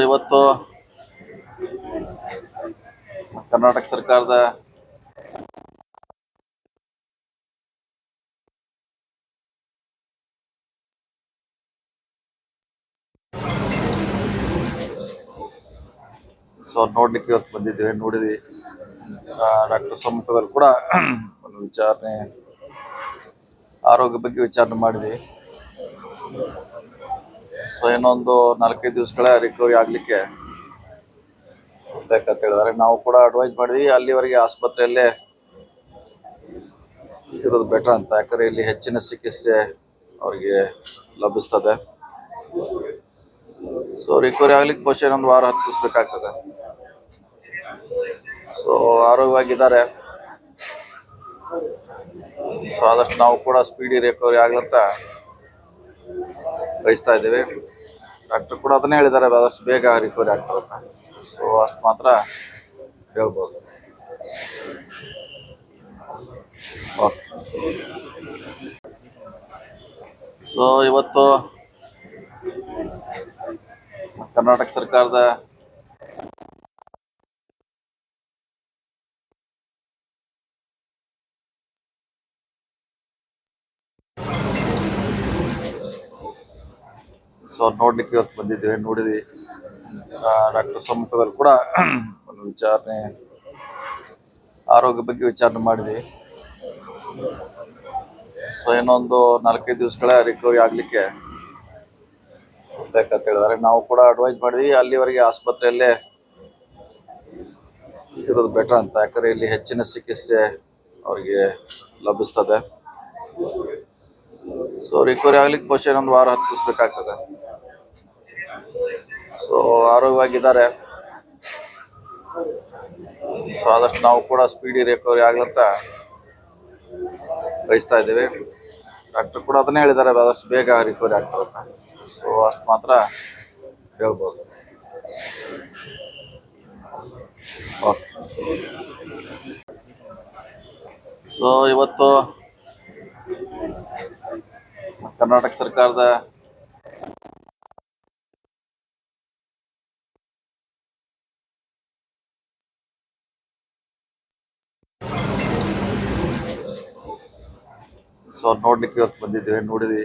ಇವತ್ತು ಕರ್ನಾಟಕ ಸರ್ಕಾರದ ನೋಡ್ಲಿಕ್ಕೆ ಇವತ್ತು ಬಂದಿದ್ದೇವೆ. ನೋಡಿದ್ವಿ ಡಾಕ್ಟರ್ ಸಮ್ಮುಖದಲ್ಲಿ ಕೂಡ ಒಂದು ವಿಚಾರಣೆ, ಆರೋಗ್ಯ ಬಗ್ಗೆ ವಿಚಾರಣೆ ಮಾಡಿದ್ವಿ. ಇನ್ನೊಂದು 4-5 ದಿವಸಗಳ ರಿಕವರಿ ಆಗ್ಲಿಕ್ಕೆ ಬೇಕಂತ ಹೇಳಿದಾರೆ. ನಾವು ಕೂಡ ಅಡ್ವೈಸ್ ಮಾಡಿದ್ವಿ, ಅಲ್ಲಿವರೆಗೆ ಆಸ್ಪತ್ರೆಯಲ್ಲೇ ಇರೋದು ಬೆಟರ್ ಅಂತ. ಯಾಕಂದ್ರೆ ಇಲ್ಲಿ ಹೆಚ್ಚಿನ ಚಿಕಿತ್ಸೆ ಅವರಿಗೆ ಲಭಿಸ್ತದೆ. ರಿಕವರಿ ಆಗ್ಲಿಕ್ಕೆ ಬಹುಶಃ 1 ವಾರ 10 ದಿವಸ ಬೇಕಾಗ್ತದೆ. ಆರೋಗ್ಯವಾಗಿದ್ದಾರೆ. ಆದಷ್ಟು ನಾವು ಕೂಡ ಸ್ಪೀಡಿ ರಿಕವರಿ ಆಗ್ಲಂತ ಬಯಸ್ತಾ ಇದ್ದೇವೆ. ಡಾಕ್ಟರ್ ಕೂಡ ಅದನ್ನೇ ಹೇಳಿದ್ದಾರೆ, ಆದಷ್ಟು ಬೇಗ ರಿಕವರಿ ಆಗ್ತಾರಂತ. ಅಷ್ಟು ಮಾತ್ರ ಹೇಳ್ಬೋದು. ಓಕೆ. ಇವತ್ತು ಕರ್ನಾಟಕ ಸರ್ಕಾರದ ನೋಡ್ಲಿಕ್ಕೆ ಇವತ್ತು ಬಂದಿದ್ದೇವೆ. ನೋಡಿದ್ವಿ ಡಾಕ್ಟರ್ ಸಮ್ಮುಖದಲ್ಲಿ ಕೂಡ ಒಂದು ವಿಚಾರಣೆ, ಆರೋಗ್ಯ ಬಗ್ಗೆ ವಿಚಾರಣೆ ಮಾಡಿದ್ವಿ. ಇನ್ನೊಂದು 4-5 ದಿವಸಗಳ ರಿಕವರಿ ಆಗ್ಲಿಕ್ಕೆ ಬೇಕಂತ ಹೇಳಿದಾರೆ. ನಾವು ಕೂಡ ಅಡ್ವೈಸ್ ಮಾಡಿದ್ವಿ, ಅಲ್ಲಿವರೆಗೆ ಆಸ್ಪತ್ರೆಯಲ್ಲೇ ಇರೋದು ಬೆಟರ್ ಅಂತ. ಯಾಕಂದ್ರೆ ಇಲ್ಲಿ ಹೆಚ್ಚಿನ ಚಿಕಿತ್ಸೆ ಅವರಿಗೆ ಲಭಿಸ್ತದೆ. ರಿಕವರಿ ಆಗ್ಲಿಕ್ಕೆ ಬಹುಶಃ 1 ವಾರ 10 ದಿವಸ ಬೇಕಾಗ್ತದೆ. ಆರೋಗ್ಯವಾಗಿದ್ದಾರೆ. ಆದಷ್ಟು ನಾವು ಕೂಡ ಸ್ಪೀಡಿ ರಿಕವರಿ ಆಗ್ಲಂತ ಬಯಸ್ತಾ ಇದ್ದೇವೆ. ಡಾಕ್ಟರ್ ಕೂಡ ಅದನ್ನೇ ಹೇಳಿದ್ದಾರೆ, ಆದಷ್ಟು ಬೇಗ ರಿಕವರಿ ಆಗ್ತಾರಂತ. ಅಷ್ಟು ಮಾತ್ರ ಹೇಳ್ಬೋದು. ಓಕೆ. ಇವತ್ತು ಕರ್ನಾಟಕ ಸರ್ಕಾರದ ನೋಡ್ಲಿಕ್ಕೆ ಇವತ್ತು ಬಂದಿದ್ದೇವೆ. ನೋಡಿದ್ವಿ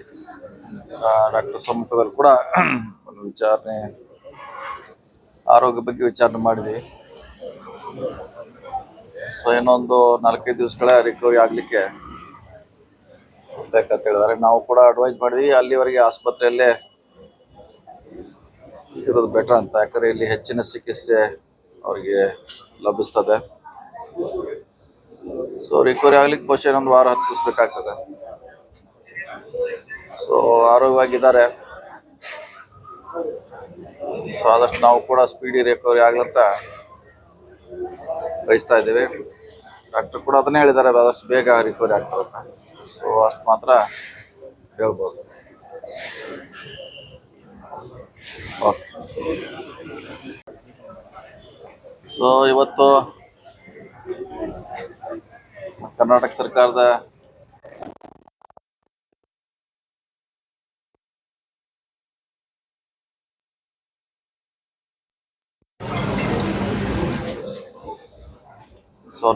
ಡಾಕ್ಟರ್ ಸಮ್ಮುಖದಲ್ಲಿ ಕೂಡ ಒಂದು ವಿಚಾರಣೆ, ಆರೋಗ್ಯ ಬಗ್ಗೆ ವಿಚಾರಣೆ ಮಾಡಿದ್ವಿ. ಇನ್ನೊಂದು 4-5 ದಿವಸಗಳ ರಿಕವರಿ ಆಗ್ಲಿಕ್ಕೆ ಬೇಕಂತ ಹೇಳಿದಾರೆ. ನಾವು ಕೂಡ ಅಡ್ವೈಸ್ ಮಾಡಿದ್ವಿ, ಅಲ್ಲಿವರೆಗೆ ಆಸ್ಪತ್ರೆಯಲ್ಲೇ ಇರೋದು ಬೆಟರ್ ಅಂತ. ಯಾಕಂದ್ರೆ ಇಲ್ಲಿ ಹೆಚ್ಚಿನ ಚಿಕಿತ್ಸೆ ಅವರಿಗೆ ಲಭಿಸ್ತದೆ. ರಿಕವರಿ ಆಗ್ಲಿಕ್ಕೆ ಬಹುಶಃ 1 ವಾರ 10 ದಿವಸ ಬೇಕಾಗ್ತದೆ. ಆರೋಗ್ಯವಾಗಿದ್ದಾರೆ. ಆದಷ್ಟು ನಾವು ಕೂಡ ಸ್ಪೀಡಿ ರಿಕವರಿ ಆಗ್ಲಂತ ಬಯಸ್ತಾ ಇದ್ದೇವೆ. ಡಾಕ್ಟರ್ ಕೂಡ ಅದನ್ನೇ ಹೇಳಿದ್ದಾರೆ, ಆದಷ್ಟು ಬೇಗ ರಿಕವರಿ ಆಗ್ತಾರಂತ. ಅಷ್ಟು ಮಾತ್ರ ಹೇಳ್ಬೋದು. ಓಕೆ. ಇವತ್ತು ಕರ್ನಾಟಕ ಸರ್ಕಾರದ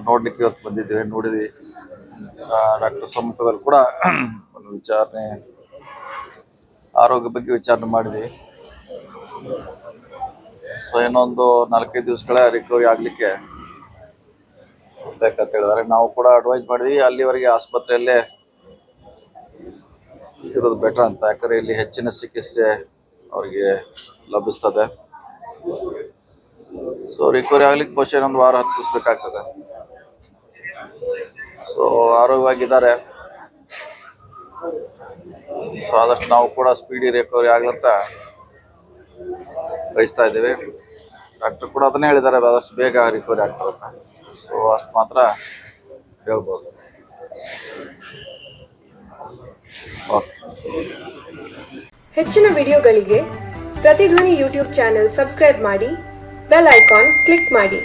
ನೋಡ್ಲಿಕ್ಕೆ ಇವತ್ತು ಬಂದಿದ್ದೇವೆ. ನೋಡಿದ್ವಿ ಡಾಕ್ಟರ್ ಸಮ್ಮುಖದಲ್ಲಿ ಕೂಡ ಒಂದು ವಿಚಾರಣೆ, ಆರೋಗ್ಯ ಬಗ್ಗೆ ವಿಚಾರಣೆ ಮಾಡಿದ್ವಿ. ಇನ್ನೊಂದು 4-5 ದಿವಸಗಳ ರಿಕವರಿ ಆಗ್ಲಿಕ್ಕೆ ಬೇಕಂತ ಹೇಳಿದಾರೆ. ನಾವು ಕೂಡ ಅಡ್ವೈಸ್ ಮಾಡಿದ್ವಿ, ಅಲ್ಲಿವರೆಗೆ ಆಸ್ಪತ್ರೆಯಲ್ಲೇ ಇರೋದು ಬೆಟರ್ ಅಂತ. ಯಾಕಂದ್ರೆ ಇಲ್ಲಿ ಹೆಚ್ಚಿನ ಚಿಕಿತ್ಸೆ ಅವರಿಗೆ ಲಭಿಸ್ತದೆ. ರಿಕವರಿ ಆಗ್ಲಿಕ್ಕೆ ಬಹುಶಃ 1 ವಾರ 10 ದಿವಸ ಬೇಕಾಗ್ತದೆ. ಆರೋಗ್ಯವಾಗಿದ್ದಾರೆ. ಆದಷ್ಟು ನಾವು ಕೂಡ ಸ್ಪೀಡಿ ರಿಕವರಿ ಆಗ್ಲಂತ ಬಯಸ್ತಾ ಇದ್ದೇವೆ. ಡಾಕ್ಟರ್ ಕೂಡ ಅದನ್ನೇ ಹೇಳಿದ್ದಾರೆ, ಆದಷ್ಟು ಬೇಗ ರಿಕವರಿ ಆಗ್ತಾರಂತ. ಅಷ್ಟು ಮಾತ್ರ ಹೇಳ್ಬೋದು. ಓಕೆ. ಹೆಚ್ಚಿನ ವಿಡಿಯೋಗಳಿಗೆ ಪ್ರತಿಧ್ವನಿ ಯೂಟ್ಯೂಬ್ ಚಾನೆಲ್ ಸಬ್ಸ್ಕ್ರೈಬ್ ಮಾಡಿ, ಬೆಲ್ ಐಕಾನ್ ಕ್ಲಿಕ್ ಮಾಡಿ.